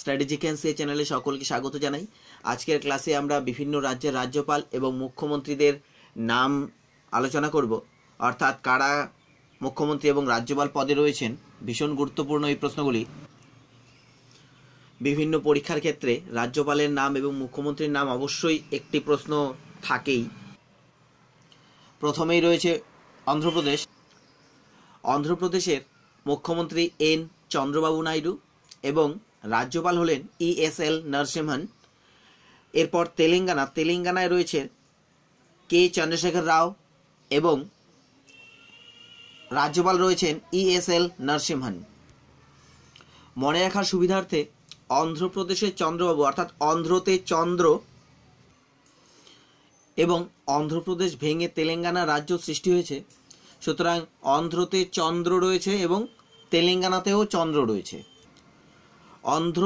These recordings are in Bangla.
স্ট্র্যাটেজিক্যান্স চ্যানেলে সকলকে স্বাগত জানাই। আজকের ক্লাসে আমরা বিভিন্ন রাজ্যের রাজ্যপাল এবং মুখ্যমন্ত্রীদের নাম আলোচনা করব, অর্থাৎ কারা মুখ্যমন্ত্রী এবং রাজ্যপাল পদে রয়েছেন। ভীষণ গুরুত্বপূর্ণ এই প্রশ্নগুলি। বিভিন্ন পরীক্ষার ক্ষেত্রে রাজ্যপালের নাম এবং মুখ্যমন্ত্রীর নাম অবশ্যই একটি প্রশ্ন থাকেই। প্রথমেই রয়েছে অন্ধ্রপ্রদেশ। অন্ধ্রপ্রদেশের মুখ্যমন্ত্রী এন চন্দ্রবাবু নাইডু এবং রাজ্যপাল হলেন ESL নরসিমহন। এরপর তেলেঙ্গানায় রয়েছে কে চন্দ্রশেখর রাও এবং রাজ্যপাল রয়েছেন ESL নরসিমহন। মনে রাখার সুবিধার্থে অন্ধ্রপ্রদেশের চন্দ্রবাবু অর্থাৎ অন্ধ্রতে চন্দ্র, এবং অন্ধ্রপ্রদেশ ভেঙে তেলেঙ্গানা রাজ্য সৃষ্টি হয়েছে, সুতরাং অন্ধ্রতে চন্দ্র রয়েছে এবং তেলেঙ্গানাতেও চন্দ্র রয়েছে। অন্ধ্র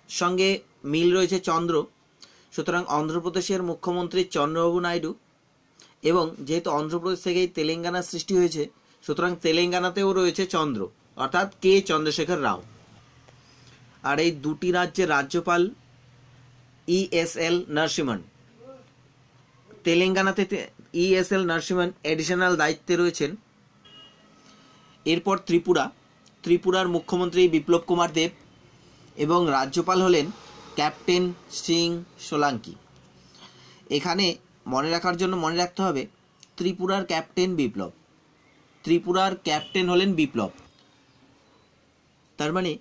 সঙ্গে মিল রয়েছে চন্দ্র, সুতরাং অন্ধ্রপ্রদেশের মুখ্যমন্ত্রী চন্দ্রবাবু নাইডু, এবং যেহেতু অন্ধ্রপ্রদেশ থেকেই তেলেঙ্গানা সৃষ্টি হয়েছে, সুতরাং তেলেঙ্গানাতেও রয়েছে চন্দ্র অর্থাৎ কে চন্দ্রশেখর রাও। আর এই দুটি রাজ্যের রাজ্যপাল ESL নরসিমহন। তেলেঙ্গানাতে ESL নরসিমহন এডিশনাল দায়িত্বে রয়েছেন। এরপর ত্রিপুরার মুখ্যমন্ত্রী বিপ্লব কুমার দেব এবং রাজ্যপাল হলেন ক্যাপ্টেন সিং সোলাঙ্কি। এখানে মনে রাখার জন্য মনে রাখতে হবে ত্রিপুরার ক্যাপ্টেন হলেন বিপ্লব। তার মানে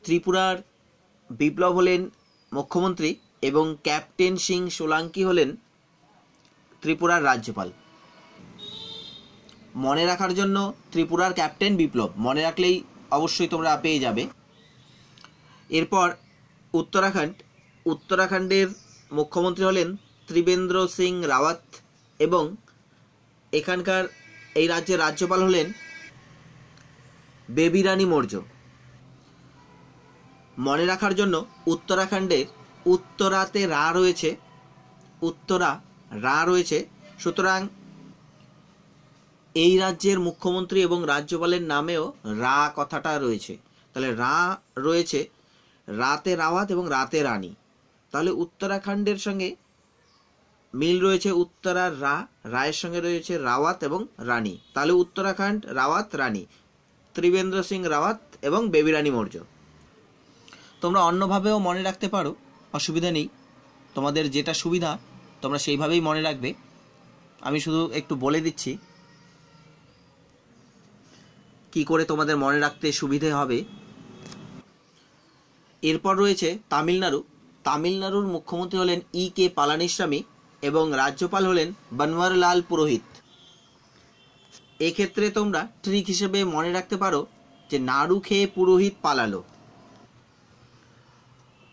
ত্রিপুরার বিপ্লব হলেন মুখ্যমন্ত্রী এবং ক্যাপ্টেন সিং সোলাঙ্কি হলেন ত্রিপুরার রাজ্যপাল। মনে রাখার জন্য ত্রিপুরার ক্যাপ্টেন বিপ্লব মনে রাখলেই অবশ্যই তোমরা পেয়ে যাবে। এরপর উত্তরাখণ্ডের মুখ্যমন্ত্রী হলেন ত্রিবেন্দ্র সিং রাওয়াত এবং এখানকার এই রাজ্যের রাজ্যপাল হলেন বেবি রানী মৌর্য। মনে রাখার জন্য উত্তরাখণ্ডের উত্তরাতে রা রয়েছে, সুতরাং এই রাজ্যের মুখ্যমন্ত্রী এবং রাজ্যপালের নামেও রা কথাটা রয়েছে। তাহলে রা রয়েছে, রাতে রাওয়াত এবং রাতে রানী। তাহলে উত্তরাখণ্ডের সঙ্গে মিল রয়েছে উত্তরার রায়ের সঙ্গে রয়েছে রাওয়াত এবং রানী। তাহলে উত্তরাখণ্ড রাওয়াত রানী, ত্রিবেন্দ্র সিং রাওয়াত এবং বেবি রানী মৌর্য। তোমরা অন্যভাবেও মনে রাখতে পারো, অসুবিধা নেই। তোমাদের যেটা সুবিধা তোমরা সেইভাবেই মনে রাখবে। আমি শুধু একটু বলে দিচ্ছি কি করে তোমাদের মনে রাখতে সুবিধে হবে। এরপর রয়েছে তামিলনাড়ুর মুখ্যমন্ত্রী হলেন EK পালানিস্বামী এবং রাজ্যপাল হলেন বনওয়ারিলাল পুরোহিত। এক্ষেত্রে তোমরা ট্রিক হিসেবে মনে রাখতে পারো যে নাড়ু খেয়ে পুরোহিত পালালো,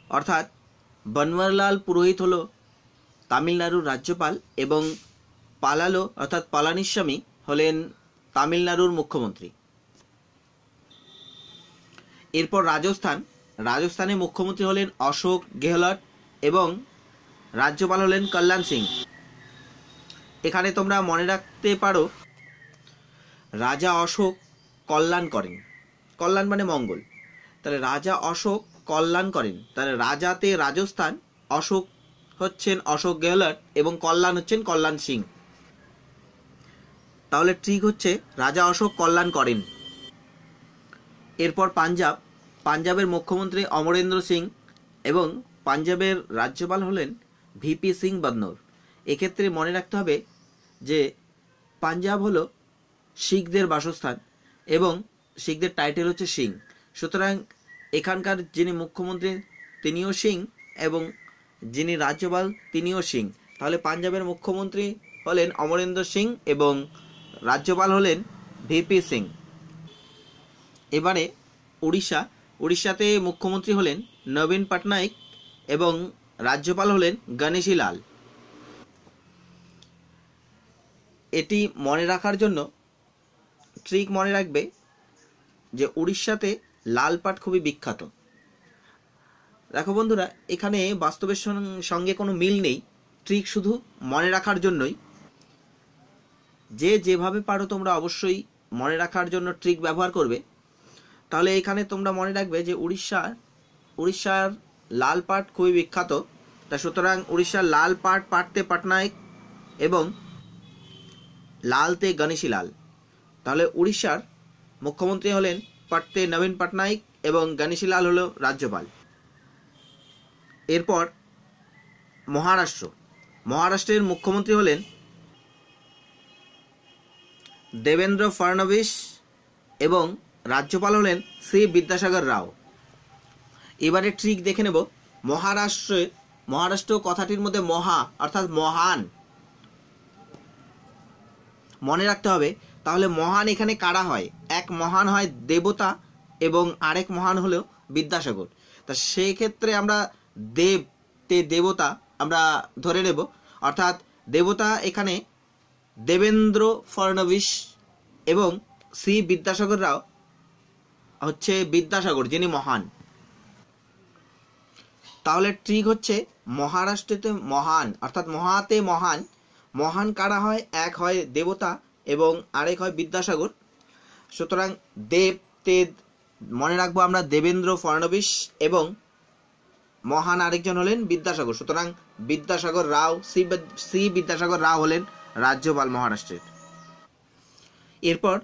অর্থাৎ বনওয়ারিলাল পুরোহিত হলো তামিলনাড়ুর রাজ্যপাল এবং পালালো অর্থাৎ পালানিস্বামী হলেন তামিলনাড়ুর মুখ্যমন্ত্রী। এরপর রাজস্থানে মুখ্যমন্ত্রী হলেন অশোক গেহলট এবং রাজ্যপাল হলেন কল্যাণ সিং। এখানে তোমরা মনে রাখতে পারো রাজা অশোক কল্যাণ করেন, কল্যাণ মানে মঙ্গল। তাহলে রাজা অশোক কল্যাণ করেন, তাহলে রাজাতে রাজস্থান, অশোক হচ্ছেন অশোক গেহলট এবং কল্যাণ হচ্ছেন কল্যাণ সিং। তাহলে ট্রিক হচ্ছে রাজা অশোক কল্যাণ করেন। এরপর পাঞ্জাবের মুখ্যমন্ত্রী অমরেন্দ্র সিং এবং পাঞ্জাবের রাজ্যপাল হলেন VP সিং বদনৌর। এক্ষেত্রে মনে রাখতে হবে যে পাঞ্জাব হলো শিখদের বাসস্থান এবং শিখদের টাইটেল হচ্ছে সিং, সুতরাং এখানকার যিনি মুখ্যমন্ত্রী তিনিও সিং এবং যিনি রাজ্যপাল তিনিও সিং। তাহলে পাঞ্জাবের মুখ্যমন্ত্রী হলেন অমরেন্দ্র সিং এবং রাজ্যপাল হলেন VP সিং। এবারে উড়িষ্যাতে মুখ্যমন্ত্রী হলেন নবীন পটনায়ক এবং রাজ্যপাল হলেন গণেশী লাল। এটি মনে রাখার জন্য ট্রিক মনে রাখবে যে উড়িষ্যাতে লাল পাট খুবই বিখ্যাত। দেখো বন্ধুরা, এখানে বাস্তবের সঙ্গে কোনো মিল নেই, ট্রিক শুধু মনে রাখার জন্যই। যেভাবে পারো তোমরা অবশ্যই মনে রাখার জন্য ট্রিক ব্যবহার করবে। তাহলে এখানে তোমরা মনে রাখবে যে উড়িষ্যার উড়িষ্যার লাল পাট খুবই বিখ্যাত, তা সুতরাং উড়িষ্যার লাল পাট পাটতে পটনায়ক এবং লালতে গণেশী লাল। তাহলে উড়িষ্যার মুখ্যমন্ত্রী হলেন পাটতে নবীন পটনায়ক এবং গণেশী লাল হল রাজ্যপাল। এরপর মহারাষ্ট্রের মুখ্যমন্ত্রী হলেন দেবেন্দ্র ফডনবিস এবং রাজ্যপাল হলেন সি বিদ্যাসাগর রাও। এবারে ট্রিক দেখে নেব। মহারাষ্ট্র কথাটির মধ্যে মহা অর্থাৎ মহান মনে রাখতে হবে। তাহলে মহান এখানে কারা হয়? এক মহান হয় দেবতা এবং আরেক মহান হলো বিদ্যাসাগর। তা সেই ক্ষেত্রে আমরা দেবতা আমরা ধরে নেব, অর্থাৎ দেবতা এখানে দেবেন্দ্র ফডনবিস এবং সি বিদ্যাসাগর রাও হচ্ছে বিদ্যাসাগর যিনি মহান। তাহলে ট্রিক হচ্ছে মহারাষ্ট্রেতে মহান অর্থাৎ মহাতে মহান। মহান কারা হয়? এক হয় দেবতা এবং আরেক হয় বিদ্যাসাগর। সুতরাং মনে রাখবো আমরা দেবেন্দ্র ফডনবিস এবং মহান আরেকজন হলেন বিদ্যাসাগর। সুতরাং বিদ্যাসাগর রাও, সি বিদ্যাসাগর রাও হলেন রাজ্যপাল মহারাষ্ট্রের। এরপর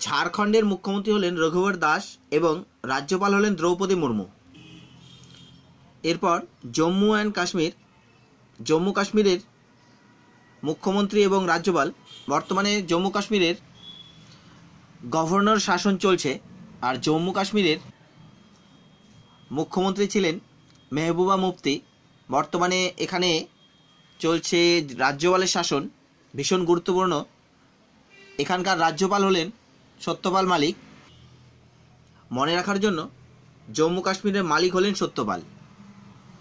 ঝাড়খণ্ডের মুখ্যমন্ত্রী হলেন রঘুবর দাস এবং রাজ্যপাল হলেন দ্রৌপদী মুর্মু। এরপর জম্মু কাশ্মীরের মুখ্যমন্ত্রী এবং রাজ্যপাল, বর্তমানে জম্মু কাশ্মীরের গভর্নর শাসন চলছে, আর জম্মু কাশ্মীরের মুখ্যমন্ত্রী ছিলেন মেহবুবা মুফতি। বর্তমানে এখানে চলছে রাজ্যপালের শাসন, ভীষণ গুরুত্বপূর্ণ। এখানকার রাজ্যপাল হলেন সত্যপাল মালিক। মনে রাখার জন্য জম্মু কাশ্মীরের মালিক হলেন সত্যপাল।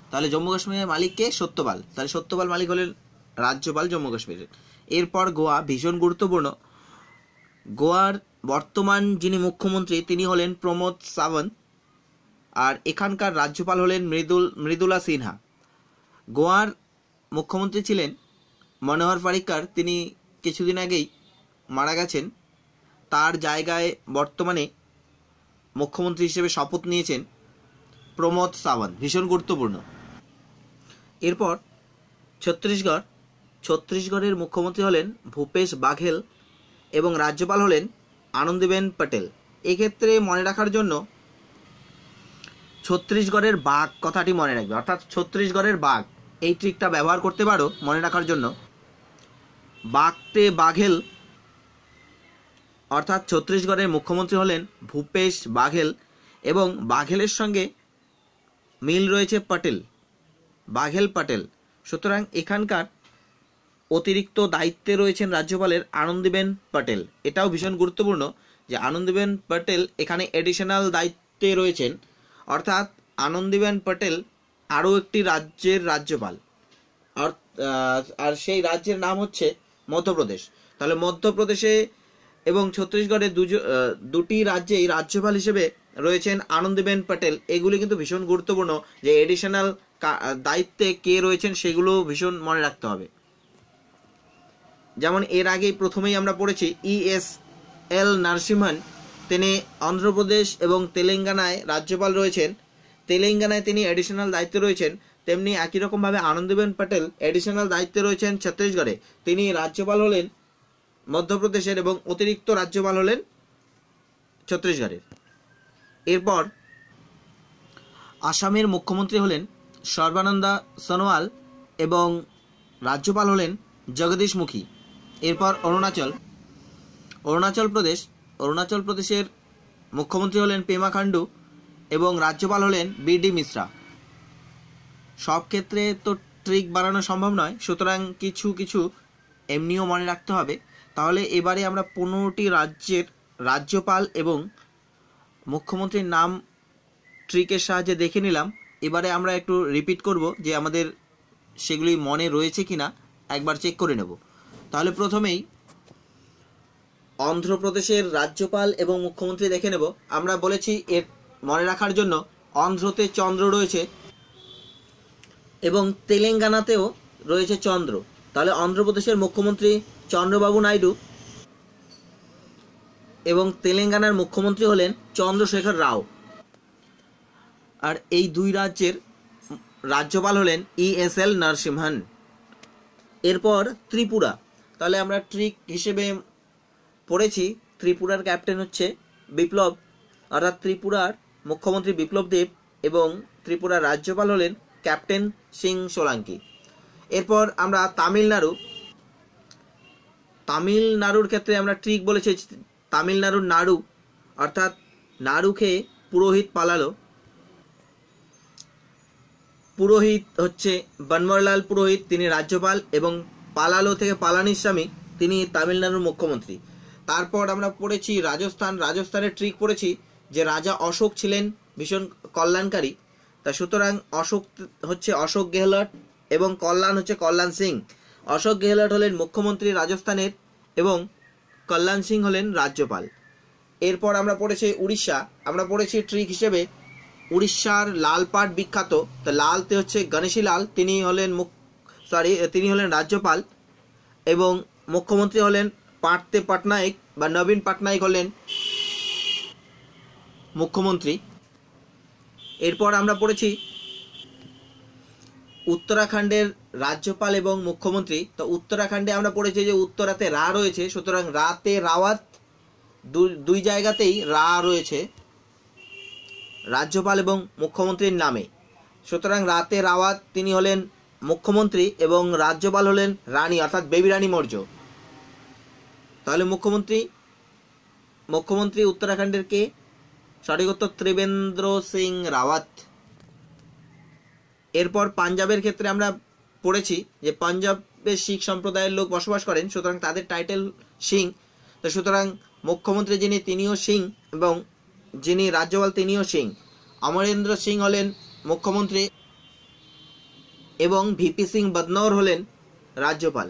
তাহলে জম্মু কাশ্মীরের মালিককে সত্যপাল, তাহলে সত্যপাল মালিক হলেন রাজ্যপাল জম্মু কাশ্মীরের। এরপর গোয়া, ভীষণ গুরুত্বপূর্ণ। গোয়ার বর্তমান যিনি মুখ্যমন্ত্রী তিনি হলেন প্রমোদ সাওয়ন্ত, আর এখানকার রাজ্যপাল হলেন মৃদুলা সিনহা। গোয়ার মুখ্যমন্ত্রী ছিলেন মনোহর পারিক্কর, তিনি কিছুদিন আগেই মারা গেছেন। তার জায়গায় বর্তমানে মুখ্যমন্ত্রী হিসেবে শপথ নিয়েছেন প্রমোদ সাওয়ন্ত, ভীষণ গুরুত্বপূর্ণ। এরপর ছত্তিশগড়ের মুখ্যমন্ত্রী হলেন ভূপেশ বাঘেল এবং রাজ্যপাল হলেন আনন্দীবেন পটেল। এক্ষেত্রে মনে রাখার জন্য ছত্তিশগড়ের বাঘ কথাটি মনে রাখবে, অর্থাৎ ছত্তিশগড়ের বাঘ, এই ট্রিকটা ব্যবহার করতে পারো মনে রাখার জন্য। বাঘতে বাঘেল, অর্থাৎ ছত্তিশগড়ের মুখ্যমন্ত্রী হলেন ভূপেশ বাঘেল এবং বাঘেলের সঙ্গে মিল রয়েছে পটেল, বাঘেল পটেল। সুতরাং এখানকার অতিরিক্ত দায়িত্বে রয়েছেন রাজ্যপালের আনন্দীবেন পটেল। এটাও ভীষণ গুরুত্বপূর্ণ যে আনন্দীবেন পটেল এখানে এডিশনাল দায়িত্বে রয়েছেন, অর্থাৎ আনন্দীবেন পটেল আরও একটি রাজ্যের রাজ্যপাল, আর সেই রাজ্যের নাম হচ্ছে মধ্যপ্রদেশ। তাহলে মধ্যপ্রদেশে এবং ছত্তিশগড়ে দুটি রাজ্যেই রাজ্যপাল হিসেবে রয়েছেন আনন্দীবেন পটেল। এগুলি কিন্তু ভীষণ গুরুত্বপূর্ণ যে এডিশনাল দায়িত্বে কে রয়েছেন সেগুলো ভীষণ মনে রাখতে হবে। যেমন এর আগেই প্রথমেই আমরা পড়েছি ESL নরসিংহন, তিনি অন্ধ্রপ্রদেশ এবং তেলেঙ্গানায় রাজ্যপাল রয়েছেন। তেলেঙ্গানায় তিনি এডিশনাল দায়িত্বে রয়েছেন। তেমনি একই রকমভাবে আনন্দীবেন পটেল এডিশনাল দায়িত্বে রয়েছেন ছত্তিশগড়ে, তিনি রাজ্যপাল হলেন মধ্যপ্রদেশের এবং অতিরিক্ত রাজ্যপাল হলেন ছত্তিশগড়ের। এরপর আসামের মুখ্যমন্ত্রী হলেন সর্বানন্দ সোনোয়াল এবং রাজ্যপাল হলেন জগদীশ মুখী। এরপর অরুণাচল প্রদেশের মুখ্যমন্ত্রী হলেন পেমা খান্ডু এবং রাজ্যপাল হলেন BD মিশ্রা। সব ক্ষেত্রে তো ট্রিক বানানো সম্ভব নয়, সুতরাং কিছু কিছু এমনিও মনে রাখতে হবে। তাহলে এবারে আমরা 15টি রাজ্যের রাজ্যপাল এবং মুখ্যমন্ত্রীর নাম ট্রিকের সাহায্যে দেখে নিলাম। এবারে আমরা একটু রিপিট করব যে আমাদের সেগুলি মনে রয়েছে কিনা একবার চেক করে নেব। তাহলে প্রথমেই অন্ধ্রপ্রদেশের রাজ্যপাল এবং মুখ্যমন্ত্রী দেখে নেব। আমরা বলেছি এর মনে রাখার জন্য অন্ধ্রতে চন্দ্র রয়েছে এবং তেলেঙ্গানাতেও রয়েছে চন্দ্র। তাহলে অন্ধ্রপ্রদেশের মুখ্যমন্ত্রী চন্দ্রবাবু নাইডু এবং তেলেঙ্গানার মুখ্যমন্ত্রী হলেন চন্দ্রশেখর রাও। আর এই দুই রাজ্যের রাজ্যপাল হলেন ESL নরসিমহান। এরপর ত্রিপুরা, তাহলে আমরা ট্রিক হিসেবে পড়েছি ত্রিপুরার ক্যাপ্টেন হচ্ছে বিপ্লব, অর্থাৎ ত্রিপুরার মুখ্যমন্ত্রী বিপ্লব দেব এবং ত্রিপুরার রাজ্যপাল হলেন ক্যাপ্টেন সিং সোলাঙ্কি। এরপর আমরা তামিলনাড়ুর ক্ষেত্রে আমরা ট্রিক বলেছি তামিলনাড়ুর নাড়ু, অর্থাৎ নাড়ু খেয়ে পুরোহিত পালালো। পুরোহিত হচ্ছে বনওয়ারিলাল পুরোহিত, তিনি রাজ্যপাল, এবং পালালো থেকে পালানিস্বামী তিনি তামিলনাড়ুর মুখ্যমন্ত্রী। তারপর আমরা পড়েছি রাজস্থানের ট্রিক পড়েছি যে রাজা অশোক ছিলেন ভীষণ কল্যাণকারী, তা সুতরাং অশোক হচ্ছে অশোক গেহলট এবং কল্যাণ হচ্ছে কল্যাণ সিং। অশোক গেহলট হলেন মুখ্যমন্ত্রী রাজস্থানের এবং কল্যাণ সিং হলেন রাজ্যপাল। এরপর আমরা পড়েছি উড়িষ্যা, আমরা পড়েছি ট্রিক হিসেবে উড়িষ্যার লাল পাট বিখ্যাত, তো লালতে হচ্ছে গণেশী লাল, তিনি হলেন রাজ্যপাল এবং মুখ্যমন্ত্রী হলেন পার্থে পটনায়ক বা নবীন পটনায়ক হলেন মুখ্যমন্ত্রী। এরপর আমরা পড়েছি উত্তরাখণ্ডের রাজ্যপাল এবং মুখ্যমন্ত্রী, তো উত্তরাখণ্ডে আমরা পড়েছি যে উত্তরাতে রা রয়েছে, সুতরাং রাতে রাওয়াত, দুই জায়গাতেই রা রয়েছে রাজ্যপাল এবং মুখ্যমন্ত্রীর নামে, সুতরাং রাতে রাওয়াত তিনি হলেন মুখ্যমন্ত্রী এবং রাজ্যপাল হলেন রানী, অর্থাৎ বেবি রানী মৌর্য। তাহলে মুখ্যমন্ত্রী উত্তরাখণ্ডের কে? সঠিক উত্তর ত্রিবেন্দ্র সিং রাওয়াত। এরপর পাঞ্জাবের ক্ষেত্রে আমরা পড়েছি যে পাঞ্জাবে শিখ সম্প্রদায়ের লোক বসবাস করেন, সুতরাং তাদের টাইটেল সিং, তো সুতরাং মুখ্যমন্ত্রী যিনি তিনিও সিং এবং যিনি রাজ্যপাল তিনিও সিং। অমরেন্দ্র সিং হলেন মুখ্যমন্ত্রী এবং ভিপি সিং বদনৌর হলেন রাজ্যপাল।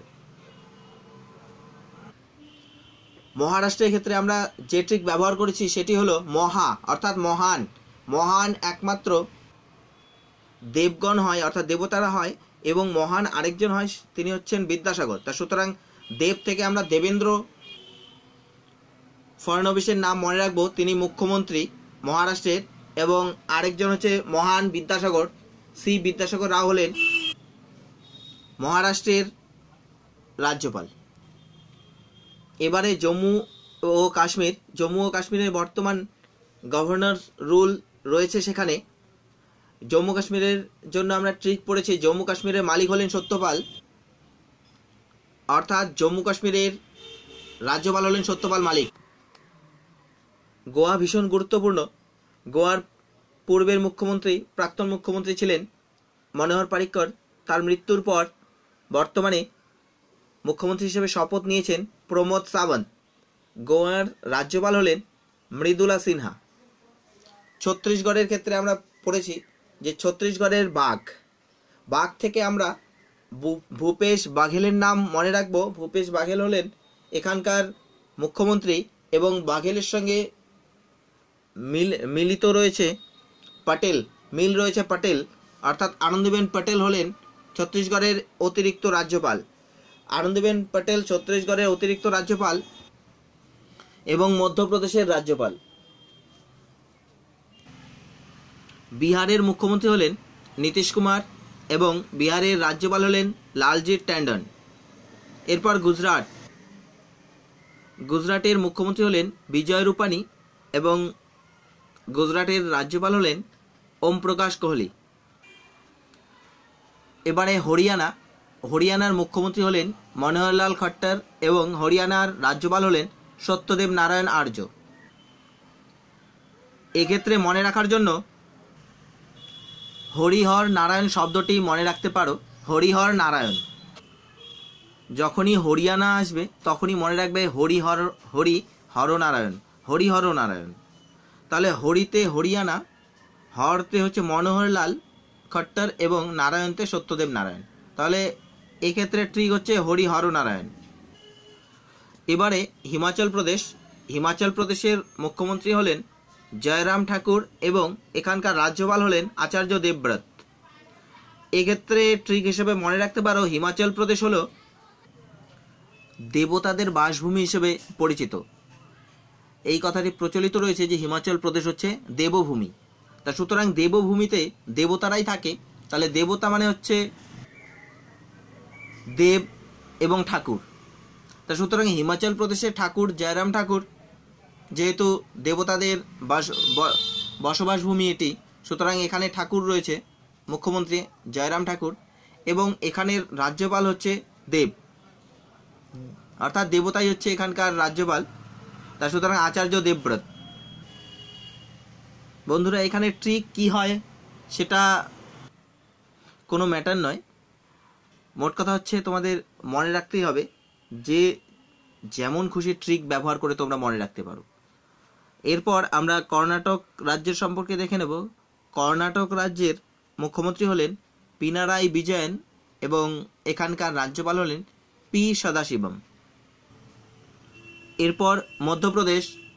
মহারাষ্ট্রের ক্ষেত্রে আমরা যে ট্রিক ব্যবহার করেছি সেটি হলো মহা, অর্থাৎ মহান। মহান একমাত্র দেবগণ হয়, অর্থাৎ দেবতারা হয়, এবং মহান আরেকজন হয়, তিনি হচ্ছেন বিদ্যাসাগর। তা সুতরাং দেব থেকে আমরা দেবেন্দ্র ফড়নবিসের নাম মনে রাখবো, তিনি মুখ্যমন্ত্রী মহারাষ্ট্রের, এবং আরেকজন হচ্ছে মহান বিদ্যাসাগর, বিদ্যাসাগর রাও হলেন মহারাষ্ট্রের রাজ্যপাল। এবারে জম্মু ও কাশ্মীরের বর্তমান গভর্নর রুল রয়েছে সেখানে। জম্মু কাশ্মীরের জন্য আমরা ট্রিক পড়েছি জম্মু কাশ্মীরের মালিক হলেন সত্যপাল, অর্থাৎ জম্মু কাশ্মীরের রাজ্যপাল হলেন সত্যপাল মালিক। গোয়া ভীষণ গুরুত্বপূর্ণ। গোয়ার পূর্বের প্রাক্তন মুখ্যমন্ত্রী ছিলেন মনোহর পারিক্কর, তার মৃত্যুর পর বর্তমানে মুখ্যমন্ত্রী হিসেবে শপথ নিয়েছেন প্রমোদ সাবন্ত। গোয়ার রাজ্যপাল হলেন মৃদুলা সিনহা। ছত্তিশগড়ের ক্ষেত্রে আমরা পড়েছি যে ছত্তিশগড়ের বাঘ থেকে আমরা ভূপেশ বাঘেলের নাম মনে রাখবো। ভূপেশ বাঘেল হলেন এখানকার মুখ্যমন্ত্রী এবং বাঘেলের সঙ্গে মিল রয়েছে পটেল, অর্থাৎ আনন্দীবেন পটেল হলেন ছত্তিশগড়ের অতিরিক্ত রাজ্যপাল। আনন্দীবেন পটেল ছত্তিশগড়ের অতিরিক্ত রাজ্যপাল এবং মধ্যপ্রদেশের রাজ্যপাল। বিহারের মুখ্যমন্ত্রী হলেন নীতিশ কুমার এবং বিহারের রাজ্যপাল হলেন লালজি ট্যান্ডন। এরপর গুজরাটের মুখ্যমন্ত্রী হলেন বিজয় রূপানি এবং গুজরাটের রাজ্যপাল হলেন ওম প্রকাশ কোহলি। এবারে হরিয়ানার মুখ্যমন্ত্রী হলেন মনোহরলাল খট্টর এবং হরিয়ানার রাজ্যপাল হলেন সত্যদেব নারায়ণ আর্য। এক্ষেত্রে মনে রাখার জন্য হরিহর নারায়ণ শব্দটি মনে রাখতে পারো। হরিহর নারায়ণ, যখনই হরিয়ানা আসবে তখনই মনে রাখবে হরিহর নারায়ণ। তাহলে হরিতে হরিয়ানা, হরতে হচ্ছে মনোহরলাল খট্টর এবং নারায়ণতে সত্যদেব নারায়ণ। তাহলে এক্ষেত্রে ট্রিক হচ্ছে হরিহর নারায়ণ। এবারে হিমাচল প্রদেশের মুখ্যমন্ত্রী হলেন জয়রাম ঠাকুর এবং এখানকার রাজ্যপাল হলেন আচার্য দেবব্রত। এক্ষেত্রে ট্রিক হিসেবে মনে রাখতে পারো হিমাচল প্রদেশ হলো দেবতাদের বাসভূমি হিসেবে পরিচিত। এই কথাটি প্রচলিত রয়েছে যে হিমাচল প্রদেশ হচ্ছে দেবভূমি। তা সুতরাং দেবভূমিতে দেবতারাই থাকে, তাহলে দেবতা মানে হচ্ছে দেব এবং ঠাকুর। তা সুতরাং হিমাচল প্রদেশের ঠাকুর জয়রাম ঠাকুর, যেহেতু দেবতাদের বসবাসভূমি এটি, সুতরাং এখানে ঠাকুর রয়েছে, মুখ্যমন্ত্রী জয়রাম ঠাকুর, এবং এখানের রাজ্যপাল হচ্ছে দেব, অর্থাৎ দেবতাই হচ্ছে এখানকার রাজ্যপাল। তা সুতরাং আচার্য দেবব্রত। বন্ধুরা, এখানে ট্রিক কি হয় সেটা কোনো ম্যাটার নয়, মোট কথা হচ্ছে তোমাদের মনে রাখতেই হবে যে যেমন খুশি ট্রিক ব্যবহার করে তোমরা মনে রাখতে পারো। এরপর আমরা কর্ণাটক রাজ্যের সম্পর্কে দেখে নেব। কর্ণাটক রাজ্যের মুখ্যমন্ত্রী হলেন পিনারাই বিজয়ন এবং এখানকার রাজ্যপাল হলেন পি সদাশিবম। এরপর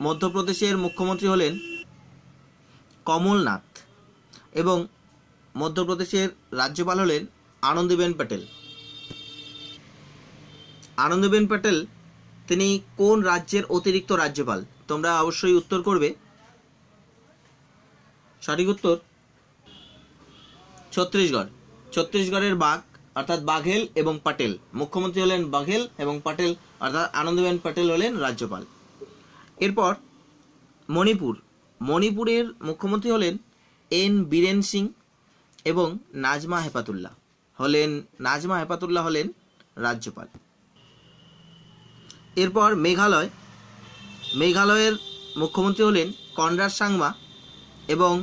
মধ্যপ্রদেশের মুখ্যমন্ত্রী হলেন কমলনাথ এবং মধ্যপ্রদেশের রাজ্যপাল হলেন আনন্দীবেন প্যাটেল। আনন্দীবেন প্যাটেল তিনি কোন রাজ্যের অতিরিক্ত রাজ্যপাল? তোমরা অবশ্যই উত্তর করবে। সঠিক উত্তর ছত্তিশগড়। ছত্তিশগড়ের বাঘ অর্থাৎ বাঘেল এবং প্যাটেল, মুখ্যমন্ত্রী হলেন বাঘেল এবং প্যাটেল অর্থাৎ আনন্দীবেন প্যাটেল হলেন রাজ্যপাল। এরপর মণিপুরের মুখ্যমন্ত্রী হলেন এন বীরেন সিং এবং নাজমা হেপাতুল্লাহ হলেন রাজ্যপাল। এরপর মেঘালয়ের মুখ্যমন্ত্রী হলেন কনরাড সাংমা এবং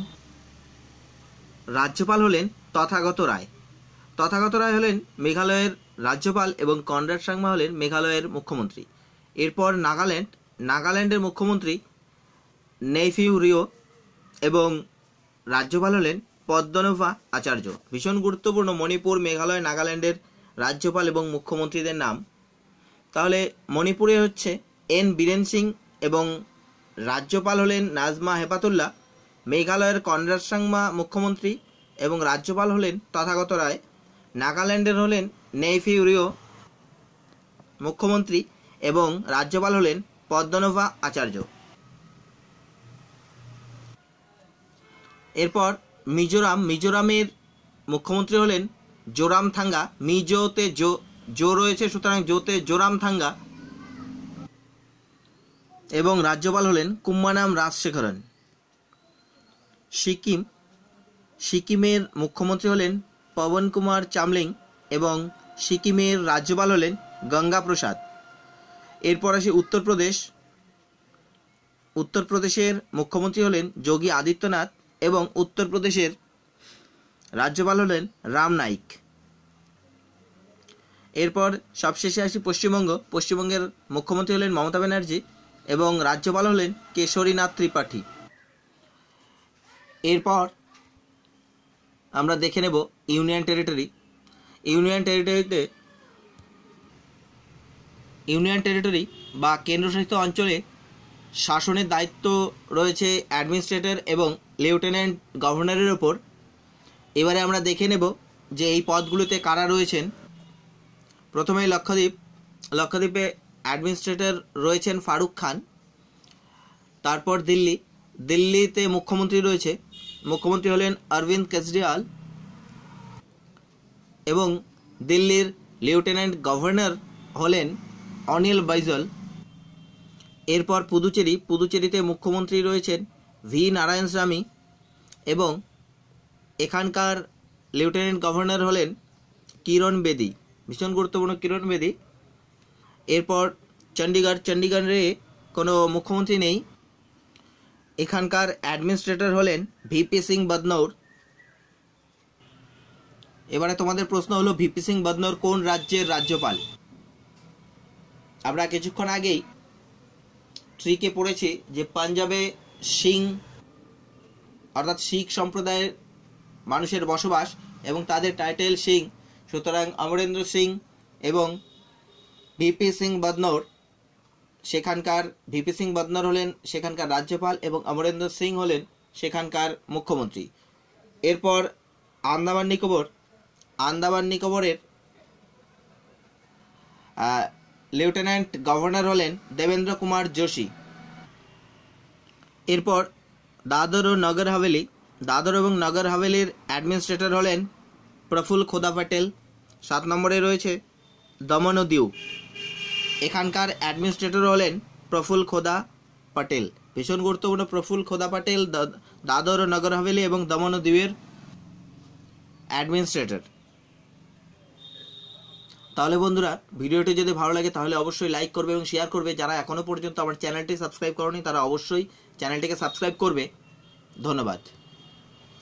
রাজ্যপাল হলেন তথাগত রায়। তথাগত রায় হলেন মেঘালয়ের রাজ্যপাল এবং কনরাড সাংমা হলেন মেঘালয়ের মুখ্যমন্ত্রী। এরপর নাগাল্যান্ডের মুখ্যমন্ত্রী নেইফিউ রিও এবং রাজ্যপাল হলেন পদ্মনাভা আচার্য। ভীষণ গুরুত্বপূর্ণ মণিপুর, মেঘালয়, নাগাল্যান্ডের রাজ্যপাল এবং মুখ্যমন্ত্রীদের নাম। তাহলে মণিপুরে হচ্ছে এন বীরেন সিং এবং রাজ্যপাল হলেন নাজমা হেপাতুল্লাহ, মেঘালয়ের কনরাড সাংমা মুখ্যমন্ত্রী এবং রাজ্যপাল হলেন তথাগত রায়, নাগাল্যান্ডের হলেন নেইফিউ রিও মুখ্যমন্ত্রী এবং রাজ্যপাল হলেন পদ্মনাভা আচার্য। এরপর মিজোরামের মুখ্যমন্ত্রী হলেন জোরামথাঙ্গা। মিজোতে জো রয়েছে, সুতরাং জোতে জোরামথাঙ্গা এবং রাজ্যপাল হলেন কুম্মানাম রাজশেখরন। সিকিমের মুখ্যমন্ত্রী হলেন পবন কুমার চামলিং এবং সিকিমের রাজ্যপাল হলেন গঙ্গা প্রসাদ। এরপর আসি উত্তরপ্রদেশের মুখ্যমন্ত্রী হলেন যোগী আদিত্যনাথ এবং উত্তরপ্রদেশের রাজ্যপাল হলেন রাম নাইক। এরপর সবশেষে আসি পশ্চিমবঙ্গের মুখ্যমন্ত্রী হলেন মমতা ব্যানার্জি এবং রাজ্যপাল হলেন কেশরীনাথ ত্রিপাঠী। এরপর আমরা দেখে নেব ইউনিয়ন টেরিটরি বা কেন্দ্রশাসিত অঞ্চলে শাসনের দায়িত্ব রয়েছে অ্যাডমিনিস্ট্রেটর এবং লেফটেন্যান্ট গভর্নরের ওপর। এবারে আমরা দেখে নেব যে এই পদগুলোতে কারা রয়েছেন। প্রথমেই লক্ষদ্বীপে অ্যাডমিনিস্ট্রেটর রয়েছেন ফারুক খান। তারপর দিল্লিতে মুখ্যমন্ত্রী হলেন অরবিন্দ কেজরিওয়াল এবং দিল্লির লেফটেন্যান্ট গভর্নর হলেন অনিল বাইজল। এরপর পুদুচেরিতে মুখ্যমন্ত্রী রয়েছেন ভি নারায়ণস্বামী এবং এখানকার লেফটেন্যান্ট গভর্নর হলেন কিরণ বেদি, ভীষণ গুরুত্বপূর্ণ কিরণ বেদি। এরপর চণ্ডীগড়ে কোনো মুখ্যমন্ত্রী নেই, এখানকার অ্যাডমিনিস্ট্রেটর হলেন ভিপি সিং বদনৌর। এবারে তোমাদের প্রশ্ন হলো ভিপি সিং বদনৌর কোন রাজ্যের রাজ্যপাল? আমরা কিছুক্ষণ আগেই ট্রিকে পড়েছি যে পাঞ্জাবে অর্থাৎ শিখ সম্প্রদায়ের মানুষের বসবাস এবং তাদের টাইটেল সিং, সুতরাং অমরেন্দ্র সিং এবং ভিপি সিং বদনৌর ভিপি সিং বদনৌর হলেন সেখানকার রাজ্যপাল এবং অমরেন্দ্র সিং হলেন সেখানকার মুখ্যমন্ত্রী। এরপর আন্দামান নিকোবরের লেফটেন্যান্ট গভর্নর হলেন দেবেন্দ্র কুমার যোশী। এরপর দাদর ও নগর হাভেলি দাদর এবং নগর হাভেলির অ্যাডমিনিস্ট্রেটর হলেন প্রফুল্ল খোদা প্যাটেল। 7 নম্বরে রয়েছে দমন ও দিউ, এখানকার অ্যাডমিনিস্ট্রেটর হলেন প্রফুল্ল খোদা প্যাটেল। ভীষণ গুরুত্বপূর্ণ, প্রফুল্ল খোদা প্যাটেল দাদর ও নগর হাভেলি এবং দমন ও দিউয়ের অ্যাডমিনিস্ট্রেটর। তাহলে বন্ধুরা, ভিডিওটি যদি ভালো লাগে তাহলে অবশ্যই লাইক করবে এবং শেয়ার করবে। যারা এখনো পর্যন্ত আমার চ্যানেলটি সাবস্ক্রাইব করনি তারা অবশ্যই চ্যানেলটিকে সাবস্ক্রাইব করবে। ধন্যবাদ।